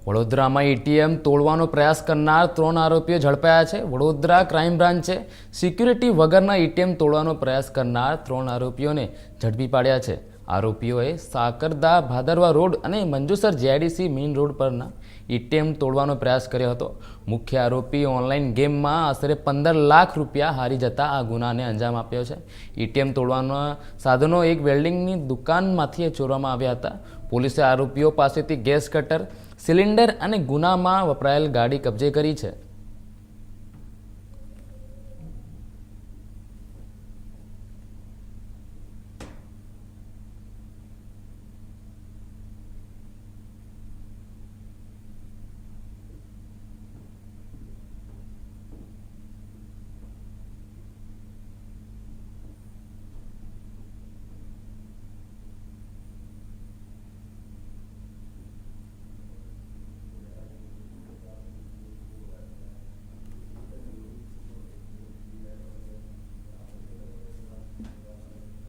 વડોદરામાં એટીએમ તોડવાનો પ્રયાસ કરનાર 3 આરોપીઓ ઝડપાયા છે। વડોદરા ક્રાઇમ બ્રાન્ચે સિક્યુરિટી વગરના એટીએમ તોડવાનો પ્રયાસ કરનાર 3 આરોપીઓને ઝડપી પાડ્યા છે। આરોપીઓએ સાકરદા ભાદરવા રોડ અને મંજુસર જેઆઈડીસી મેઇન રોડ પરના એટીએમ તોડવાનો પ્રયાસ કર્યો હતો। મુખ્ય આરોપી ઓનલાઈન ગેમમાં આશરે 15 લાખ રૂપિયા હારી જતા આ ગુનાને અંજામ આપ્યો છે। એટીએમ તોડવાના સાધનો એક વેલ્ડિંગની દુકાનમાંથી ચોરવામાં આવ્યા હતા। પોલીસે આરોપીઓ પાસેથી ગેસ કટર, સિલિન્ડર અને ગુનામાં વપરાયેલ ગાડી કબજે કરી છે।